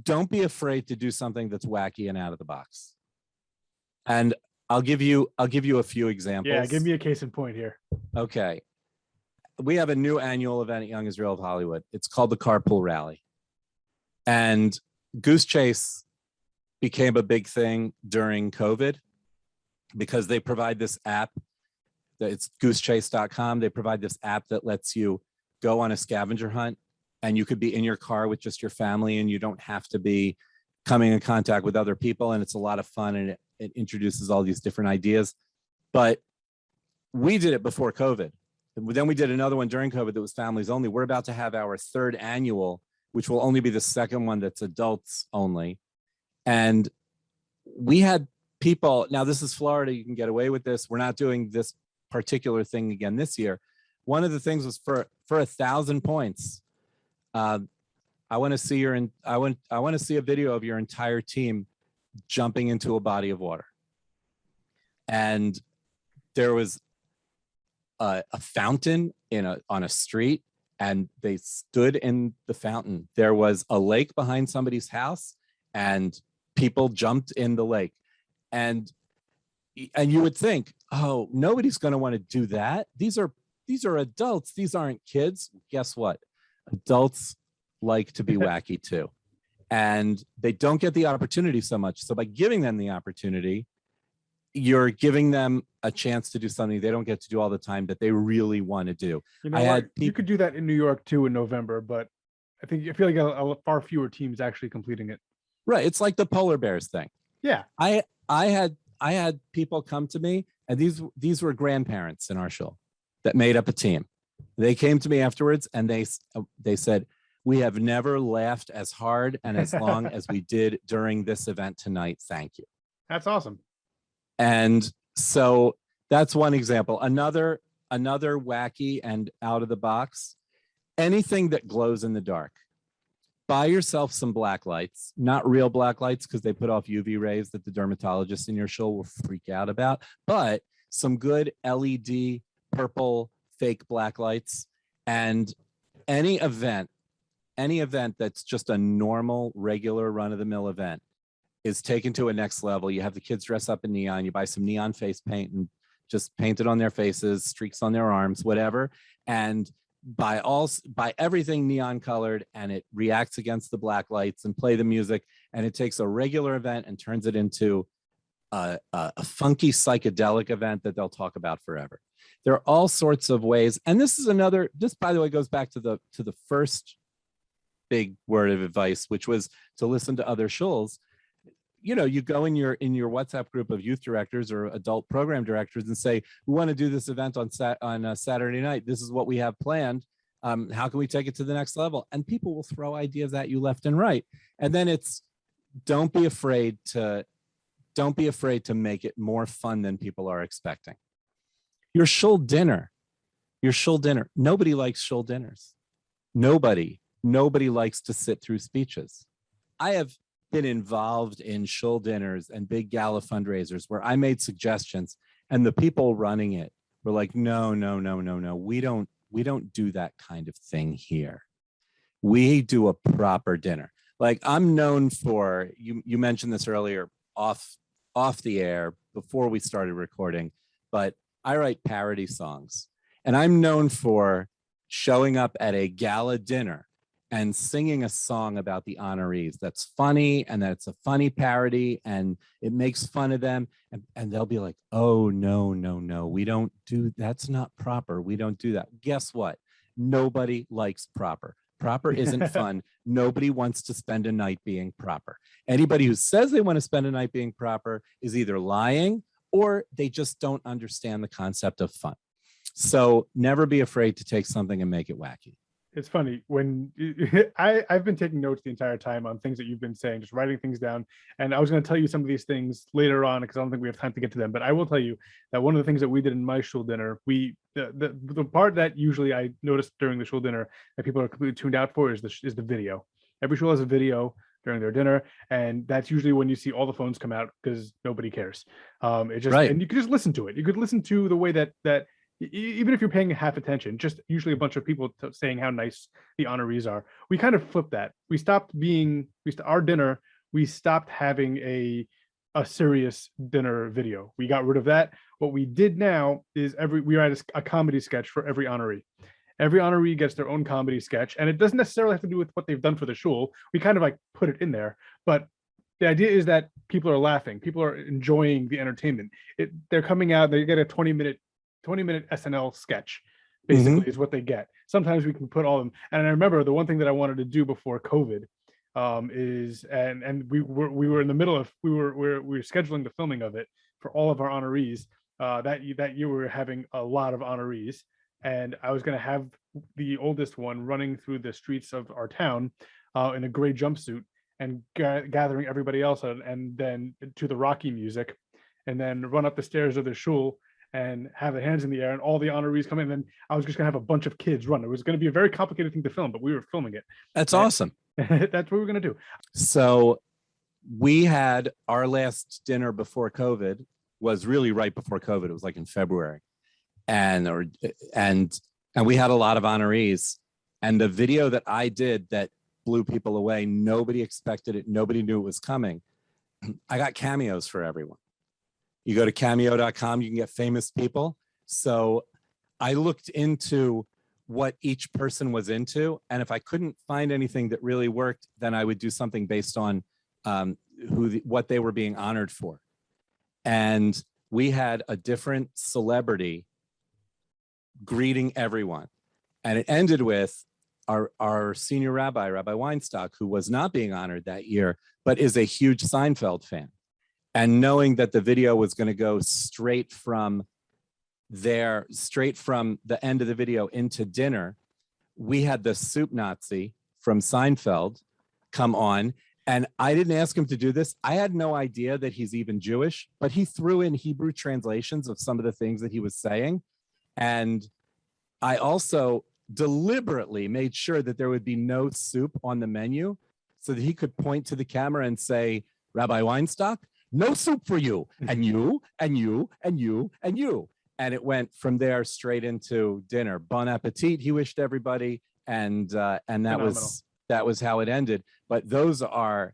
S3: don't be afraid to do something that's wacky and out of the box. And I'll give you a few examples.
S2: Yeah, give me a case in point here.
S3: Okay. We have a new annual event at Young Israel of Hollywood. It's called the Carpool Rally. And Goose Chase became a big thing during COVID because they provide this app. It's goosechase.com. They provide this app that lets you go on a scavenger hunt, and you could be in your car with just your family, and you don't have to be coming in contact with other people. And it's a lot of fun, and it introduces all these different ideas. But we did it before COVID. Then we did another one during COVID that was families only. We're about to have our third annual, which will only be the second one that's adults only. And we had people, now this is Florida, you can get away with this. We're not doing this particular thing again this year. One of the things was for 1,000 points. I want to see I want to see a video of your entire team jumping into a body of water. And there was a fountain on a street, and they stood in the fountain. There was a lake behind somebody's house, and people jumped in the lake. And you would think, oh, nobody's going to want to do that. These are adults. These aren't kids. Guess what? Adults like to be wacky too. And they don't get the opportunity so much. So by giving them the opportunity, you're giving them a chance to do something they don't get to do all the time that they really want to do.
S2: You know, you could do that in New York too in November, but I feel like a far fewer teams actually completing it.
S3: Right. It's like the polar bears thing.
S2: Yeah.
S3: I had people come to me, and these were grandparents in our shul that made up a team. They came to me afterwards, and they said, we have never laughed as hard and as long as we did during this event tonight. Thank you.
S2: That's awesome.
S3: And so that's one example. Another wacky and out of the box, anything that glows in the dark. Buy yourself some black lights, not real black lights because they put off UV rays that the dermatologists in your shul will freak out about, but some good LED purple fake black lights. And any event that's just a normal, regular run-of-the-mill event is taken to a next level. You have the kids dress up in neon, you buy some neon face paint and just paint it on their faces, streaks on their arms, whatever. And by everything neon colored, and it reacts against the black lights, and play the music. And it takes a regular event and turns it into a funky psychedelic event that they'll talk about forever. There are all sorts of ways. And this, by the way, goes back to the first big word of advice, which was to listen to other shuls. You know, you go in your WhatsApp group of youth directors or adult program directors and say, we want to do this event on Saturday night. This is what we have planned. How can we take it to the next level? And people will throw ideas at you left and right. And then it's, don't be afraid to make it more fun than people are expecting. Your shul dinner. Nobody likes shul dinners. Nobody likes to sit through speeches. I have been involved in shul dinners and big gala fundraisers where I made suggestions, and the people running it were like, no, we don't do that kind of thing here. We do a proper dinner. Like, I'm known for, you mentioned this earlier off the air before we started recording, but I write parody songs, and I'm known for showing up at a gala dinner and singing a song about the honorees that's funny, and that's a funny parody, and it makes fun of them, and they'll be like, oh, no, we don't do, that's not proper, we don't do that. Guess what? Nobody likes proper. Proper isn't fun. Nobody wants to spend a night being proper. Anybody who says they want to spend a night being proper is either lying, or they just don't understand the concept of fun. So never be afraid to take something and make it wacky.
S2: It's funny when I've been taking notes the entire time on things that you've been saying, just writing things down. And I was going to tell you some of these things later on because I don't think we have time to get to them. But I will tell you that one of the things that we did in my shul dinner, the part that usually I noticed during the shul dinner that people are completely tuned out for is the video. Every shul has a video during their dinner, and that's usually when you see all the phones come out because nobody cares. It just right. And you could just listen to it. You could listen to the way that even if you're paying half attention, just usually a bunch of people saying how nice the honorees are. We kind of flipped that. We stopped having a a serious dinner video. We got rid of that. What we did now is we write a comedy sketch for every honoree. Every honoree gets their own comedy sketch, and it doesn't necessarily have to do with what they've done for the shul. We kind of like put it in there, but the idea is that people are laughing, people are enjoying the entertainment. They're coming out, they get a 20-minute SNL sketch, basically, is what they get. Sometimes we can put all of them. And I remember the one thing that I wanted to do before COVID we were in the middle of we were scheduling the filming of it for all of our honorees. That year we were having a lot of honorees, and I was going to have the oldest one running through the streets of our town in a gray jumpsuit and gathering everybody else and then to the Rocky music, and then run up the stairs of the shul and have the hands in the air, and all the honorees come in. And then I was just going to have a bunch of kids run. It was going to be a very complicated thing to film, but we were filming it.
S3: That's awesome.
S2: That's what we were going to do.
S3: So we had our last dinner before COVID was really right before COVID. It was like in February. And we had a lot of honorees. And the video that I did that blew people away, nobody expected it. Nobody knew it was coming. I got cameos for everyone. You go to cameo.com, you can get famous people. So I looked into what each person was into. And if I couldn't find anything that really worked, then I would do something based on what they were being honored for. And we had a different celebrity greeting everyone. And it ended with our senior rabbi, Rabbi Weinstock, who was not being honored that year, but is a huge Seinfeld fan. And knowing that the video was going to go straight from the end of the video into dinner, we had the soup Nazi from Seinfeld come on. And I didn't ask him to do this. I had no idea that he's even Jewish, but he threw in Hebrew translations of some of the things that he was saying. And I also deliberately made sure that there would be no soup on the menu so that he could point to the camera and say, Rabbi Weinstock, no soup for you, and you, and you, and you, and you. And it went from there straight into dinner. Bon appetit, he wished everybody. And that was how it ended. But those are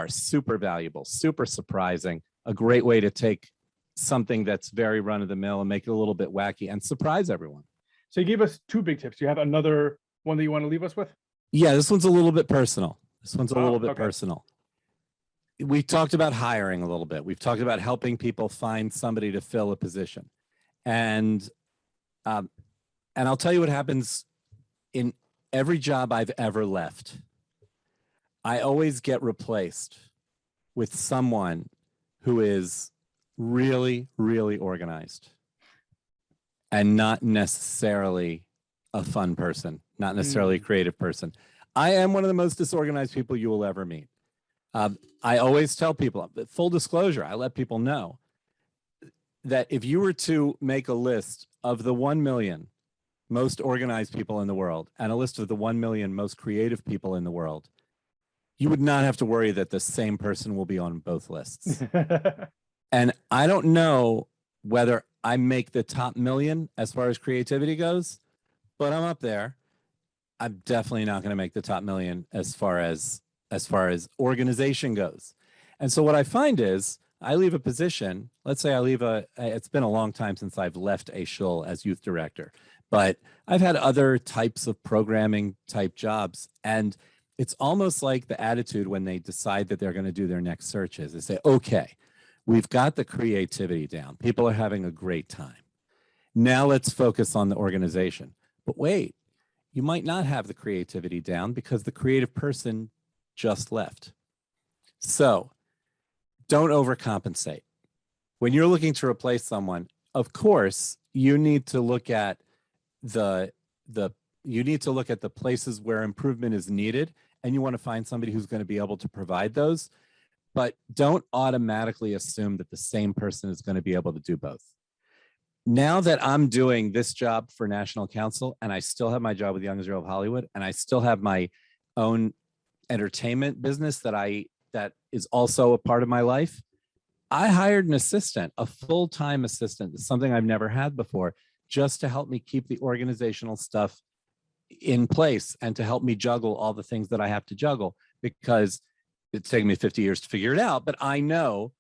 S3: super valuable, super surprising, a great way to take something that's very run of the mill and make it a little bit wacky and surprise everyone.
S2: So you gave us two big tips. Do you have another one that you want to leave us with?
S3: Yeah, this one's a little bit personal. Personal. We talked about hiring a little bit. We've talked about helping people find somebody to fill a position. And I'll tell you what happens in every job I've ever left. I always get replaced with someone who is really, really organized and not necessarily a fun person, not necessarily a creative person. I am one of the most disorganized people you will ever meet. I always tell people, full disclosure, I let people know that if you were to make a list of the 1 million most organized people in the world and a list of the 1 million most creative people in the world, you would not have to worry that the same person will be on both lists. And I don't know whether I make the top million as far as creativity goes, but I'm up there. I'm definitely not going to make the top million as far as organization goes. And so what I find is I leave a position, let's say it's been a long time since I've left a shul as youth director, but I've had other types of programming type jobs. And it's almost like the attitude when they decide that they're going to do their next searches. They say, okay, we've got the creativity down. People are having a great time. Now let's focus on the organization. But wait, you might not have the creativity down because the creative person just left. So don't overcompensate. When you're looking to replace someone, of course, you need to look at the places where improvement is needed, and you want to find somebody who's going to be able to provide those. But don't automatically assume that the same person is going to be able to do both. Now that I'm doing this job for National Council, and I still have my job with Young Israel of Hollywood, and I still have my own entertainment business that is also a part of my life, I hired an assistant, a full-time assistant. It's something I've never had before, just to help me keep the organizational stuff in place and to help me juggle all the things that I have to juggle, because it's taken me 50 years to figure it out, but I know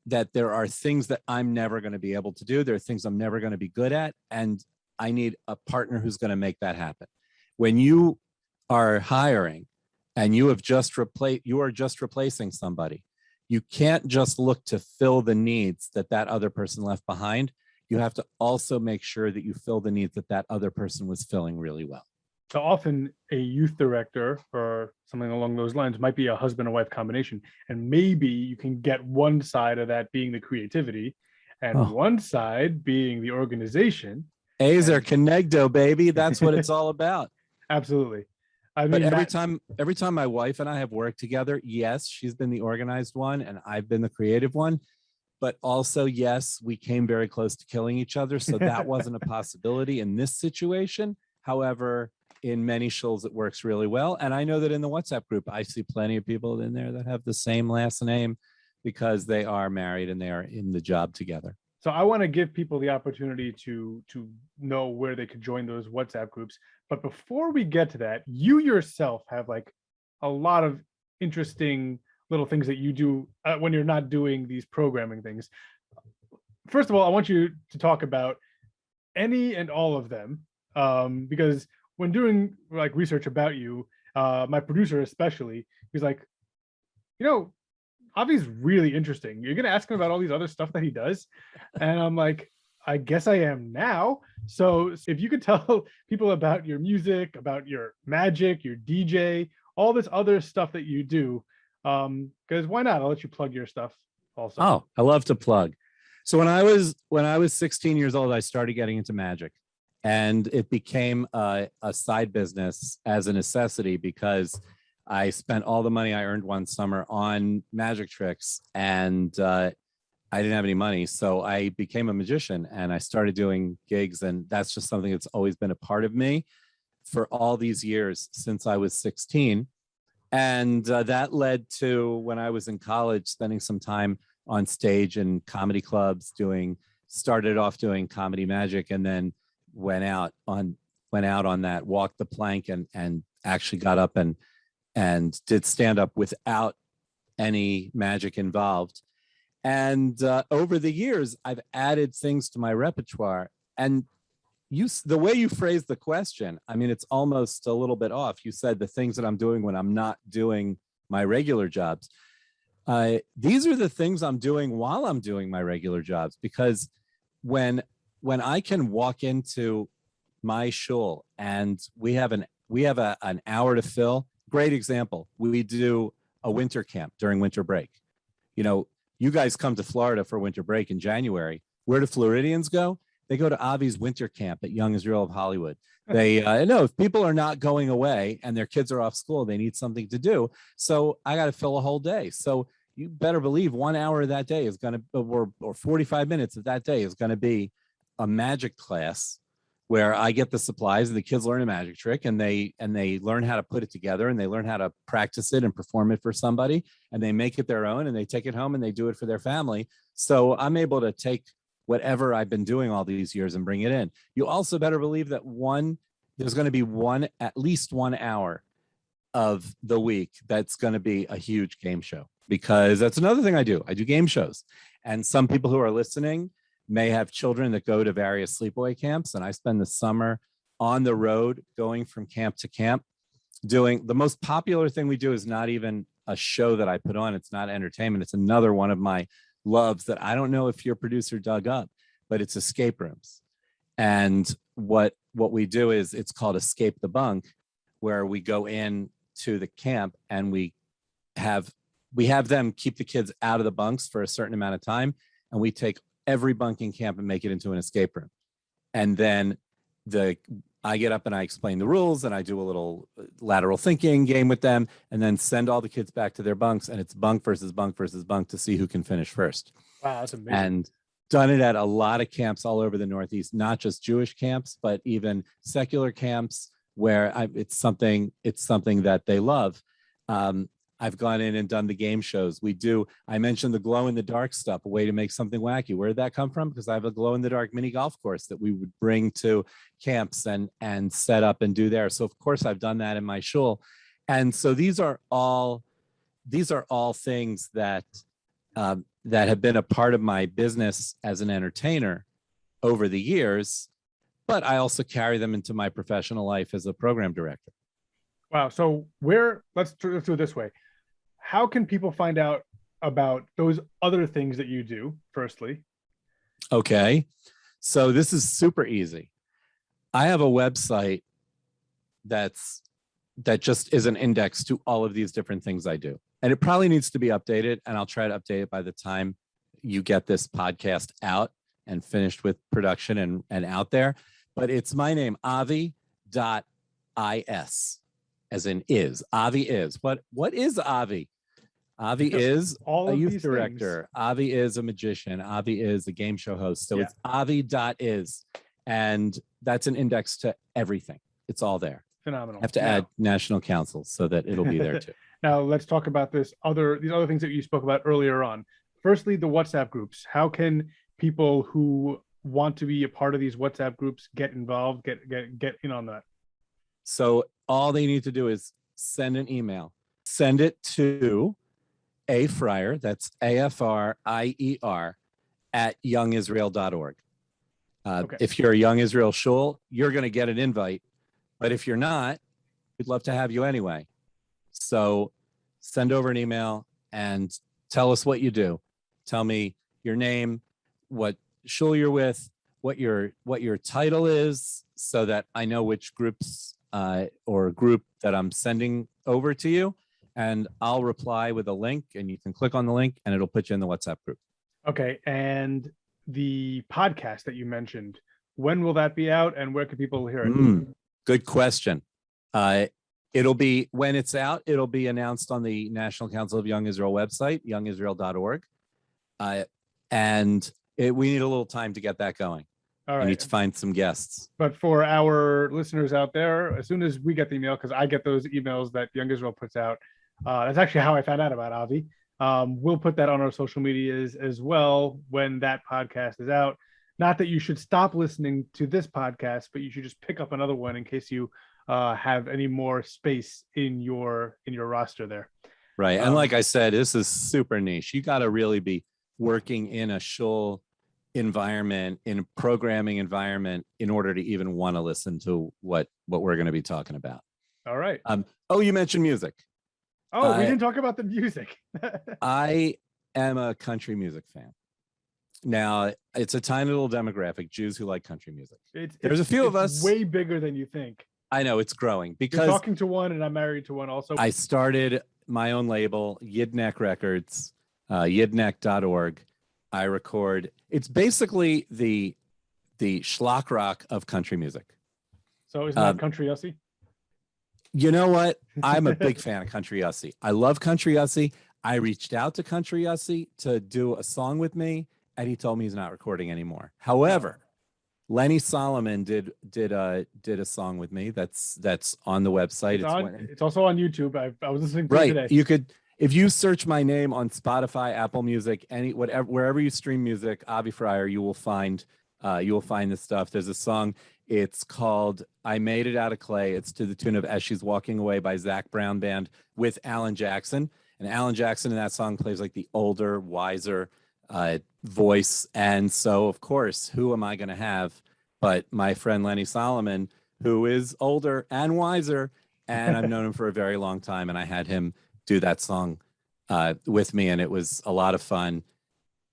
S3: that there are things that I'm never going to be able to do. There are things I'm never going to be good at. And I need a partner who's going to make that happen. When you are hiring and you are just replacing somebody, you can't just look to fill the needs that other person left behind. You have to also make sure that you fill the needs that other person was filling really well.
S2: So often a youth director or something along those lines might be a husband and wife combination. And maybe you can get one side of that being the creativity and one side being the organization.
S3: Azer Conegdo, baby. That's what it's all about.
S2: Absolutely. I
S3: But
S2: mean,
S3: every time my wife and I have worked together, yes, she's been the organized one and I've been the creative one. But also, yes, we came very close to killing each other. So that wasn't a possibility in this situation. However, in many shuls, it works really well. And I know that in the WhatsApp group, I see plenty of people in there that have the same last name because they are married and they are in the job together.
S2: So I want to give people the opportunity to know where they could join those WhatsApp groups. But before we get to that, you yourself have like a lot of interesting little things that you do when you're not doing these programming things. First of all, I want you to talk about any and all of them, because when doing like research about you, my producer especially, he's like, Avi's really interesting. You're going to ask him about all these other stuff that he does. And I'm like, I guess I am now. So if you could tell people about your music, about your magic, your DJ, all this other stuff that you do, because why not? I'll let you plug your stuff also.
S3: Oh, I love to plug. So when I was 16 years old, I started getting into magic. And it became a side business as a necessity because I spent all the money I earned one summer on magic tricks and I didn't have any money. So I became a magician and I started doing gigs. And that's just something that's always been a part of me for all these years since I was 16. And that led to when I was in college, spending some time on stage in comedy clubs, started off doing comedy magic and then went out on that, walked the plank and actually got up and did stand up without any magic involved. And over the years, I've added things to my repertoire. And the way you phrased the question, I mean, it's almost a little bit off. You said the things that I'm doing when I'm not doing my regular jobs. These are the things I'm doing while I'm doing my regular jobs, because when I can walk into my shul and we have an hour to fill. Great example. We do a winter camp during winter break. You guys come to Florida for winter break in January. Where do Floridians go? They go to Avi's winter camp at Young Israel of Hollywood. They know if people are not going away and their kids are off school, they need something to do. So I got to fill a whole day. So you better believe 1 hour of that day is going to, or 45 minutes of that day is going to be a magic class where I get the supplies and the kids learn a magic trick and they learn how to put it together and they learn how to practice it and perform it for somebody and they make it their own and they take it home and they do it for their family. So I'm able to take whatever I've been doing all these years and bring it in. You also better believe that there's going to be at least 1 hour of the week that's going to be a huge game show, because that's another thing I do. I do game shows. And some people who are listening may have children that go to various sleepaway camps, and I spend the summer on the road going from camp to camp. Doing the most popular thing we do is not even a show that I put on. It's not entertainment. It's another one of my loves that I don't know if your producer dug up, but it's escape rooms. And what we do is it's called Escape the Bunk, where we go in to the camp and we have them keep the kids out of the bunks for a certain amount of time, and we take every bunk in camp and make it into an escape room. And then I get up and I explain the rules and I do a little lateral thinking game with them and then send all the kids back to their bunks, and it's bunk versus bunk versus bunk to see who can finish first.
S2: Wow, that's amazing.
S3: And done it at a lot of camps all over the Northeast, not just Jewish camps, but even secular camps where it's something that they love. I've gone in and done the game shows. I mentioned the glow in the dark stuff, a way to make something wacky. Where did that come from? Because I have a glow in the dark mini golf course that we would bring to camps and set up and do there. So of course I've done that in my shul. And so these are all these are all things that that have been a part of my business as an entertainer over the years, but I also carry them into my professional life as a program director.
S2: Wow. So let's do it this way. How can people find out about those other things that you do, firstly?
S3: Okay. So this is super easy. I have a website that just is an index to all of these different things I do. And it probably needs to be updated, and I'll try to update it by the time you get this podcast out and finished with production and out there. But it's my name, avi.is, as in is. Avi is. What is Avi? Avi is a youth director. Avi is a magician. Avi is a game show host. So it's avi.is. And that's an index to everything. It's all there.
S2: Phenomenal.
S3: I have to add national council so that it'll be there too.
S2: Now let's talk about these other things that you spoke about earlier on. Firstly, the WhatsApp groups. How can people who want to be a part of these WhatsApp groups get involved, get in on that?
S3: So all they need to do is send an email. Send it to A Frier, that's AFRIER, at youngisrael.org.
S2: Okay.
S3: If you're a Young Israel shul, you're going to get an invite. But if you're not, we'd love to have you anyway. So send over an email and tell us what you do. Tell me your name, what shul you're with, what your title is, so that I know which groups or group that I'm sending over to you. And I'll reply with a link, and you can click on the link and it'll put you in the WhatsApp group.
S2: Okay. And the podcast that you mentioned, when will that be out, and where can people hear it?
S3: Good question. It'll be, when it's out, it'll be announced on the National Council of Young Israel website, youngisrael.org. And we need a little time to get that going.
S2: All right.
S3: I need to find some guests.
S2: But for our listeners out there, as soon as we get the email, because I get those emails that Young Israel puts out, that's actually how I found out about Avi. We'll put that on our social medias as well when that podcast is out. Not that you should stop listening to this podcast, but you should just pick up another one in case you have any more space in your roster there.
S3: Right. And like I said, this is super niche. You got to really be working in a shul environment, in a programming environment, in order to even want to listen to what we're going to be talking about.
S2: All right.
S3: You mentioned music.
S2: Oh, we didn't talk about the music.
S3: I am a country music fan. Now, it's a tiny little demographic, Jews who like country music. There's a few of us.
S2: Way bigger than you think.
S3: I know, it's growing because
S2: you're talking to one and I'm married to one also.
S3: I started my own label, Yidneck Records, yidneck.org. I record. It's basically the schlock rock of country music.
S2: So isn't that Country Yossi?
S3: You know what? I'm a big fan of Country Yossi. I love Country Yossi. I reached out to Country Yossi to do a song with me, and he told me he's not recording anymore. However, Lenny Solomon did a song with me that's on the website.
S2: It's also on YouTube. I was listening to it today.
S3: You could, if you search my name on Spotify, Apple Music, wherever you stream music, Avi Frier, you will find this stuff. There's a song. It's called "I Made It Out of Clay." It's to the tune of "As She's Walking Away" by Zach Brown Band with Alan Jackson. And Alan Jackson in that song plays like the older, wiser voice. And so, of course, who am I going to have but my friend Lenny Solomon, who is older and wiser, and I've known him for a very long time. And I had him do that song with me, and it was a lot of fun.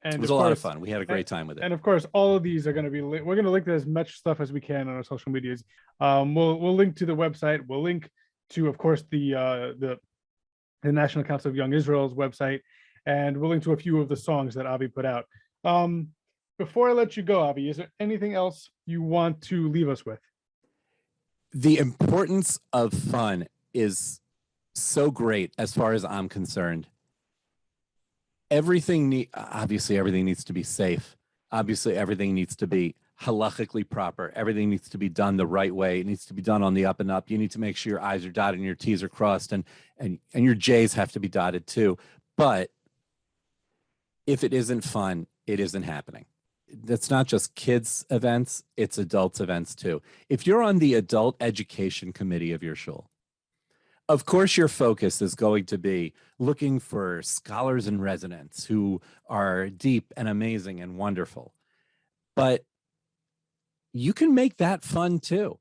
S3: And it was a lot of fun. We had a great time with it.
S2: And of course, all of these are going to be, we're going to link to as much stuff as we can on our social medias. We'll link to the website. We'll link to, of course, the National Council of Young Israel's website, and we'll link to a few of the songs that Avi put out. Before I let you go, Avi, is there anything else you want to leave us with?
S3: The importance of fun is so great as far as I'm concerned. Obviously everything needs to be safe. Obviously everything needs to be halachically proper. Everything needs to be done the right way. It needs to be done on the up and up. You need to make sure your I's are dotted and your T's are crossed, and your J's have to be dotted too. But if it isn't fun, it isn't happening. That's not just kids events, it's adults events too. If you're on the adult education committee of your shul, Of course, your focus is going to be looking for scholars in residence who are deep and amazing and wonderful. But you can make that fun too.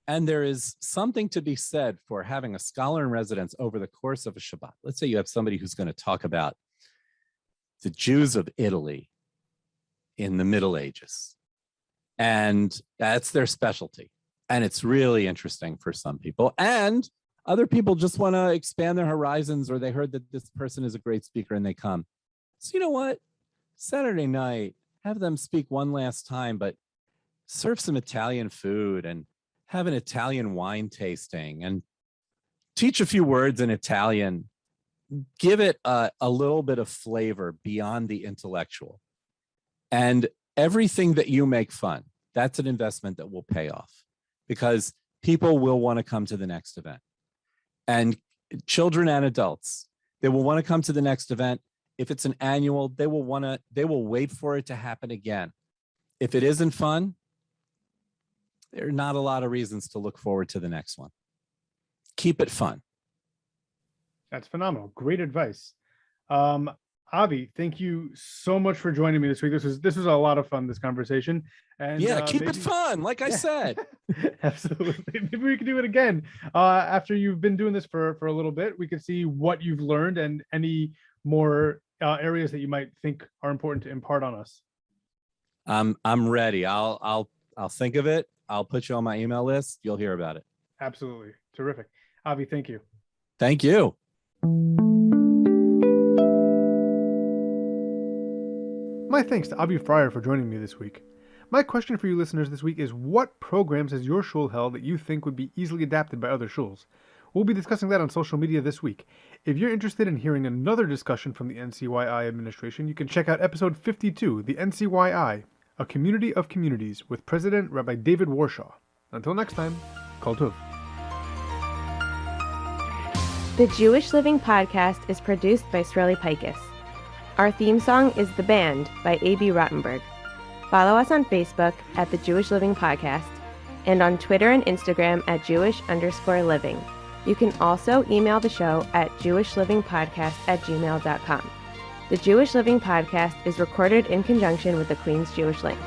S3: And there is something to be said for having a scholar in residence over the course of a Shabbat. Let's say you have somebody who's going to talk about the Jews of Italy in the Middle Ages. And that's their specialty. And it's really interesting for some people. And other people just want to expand their horizons, or they heard that this person is a great speaker and they come. So you know what? Saturday night, have them speak one last time, but serve some Italian food and have an Italian wine tasting and teach a few words in Italian. Give it a little bit of flavor beyond the intellectual. And everything that you make fun, that's an investment that will pay off, because people will want to come to the next event. And children and adults, they will want to come to the next event. If it's an annual, they will wait for it to happen again. If it isn't fun, there are not a lot of reasons to look forward to the next one. Keep it fun.
S2: That's phenomenal. Great advice. Avi, thank you so much for joining me this week. This was a lot of fun, this conversation. And
S3: keep it fun, like I said.
S2: Absolutely. Maybe we can do it again. After you've been doing this for a little bit, we can see what you've learned and any more areas that you might think are important to impart on us.
S3: I'm ready. I'll think of it. I'll put you on my email list. You'll hear about it.
S2: Absolutely. Terrific. Avi, thank you.
S3: Thank you.
S2: My thanks to Avi Frier for joining me this week. My question for you listeners this week is, what programs has your shul held that you think would be easily adapted by other shuls? We'll be discussing that on social media this week. If you're interested in hearing another discussion from the NCYI administration, you can check out episode 52, the NCYI, A Community of Communities, with President Rabbi David Warshaw. Until next time, Kol Tov.
S1: The Jewish Living Podcast is produced by Sreli Picus. Our theme song is The Band by A.B. Rottenberg. Follow us on Facebook at The Jewish Living Podcast and on Twitter and Instagram at Jewish_living. You can also email the show at jewishlivingpodcast@gmail.com. The Jewish Living Podcast is recorded in conjunction with the Queens Jewish Link.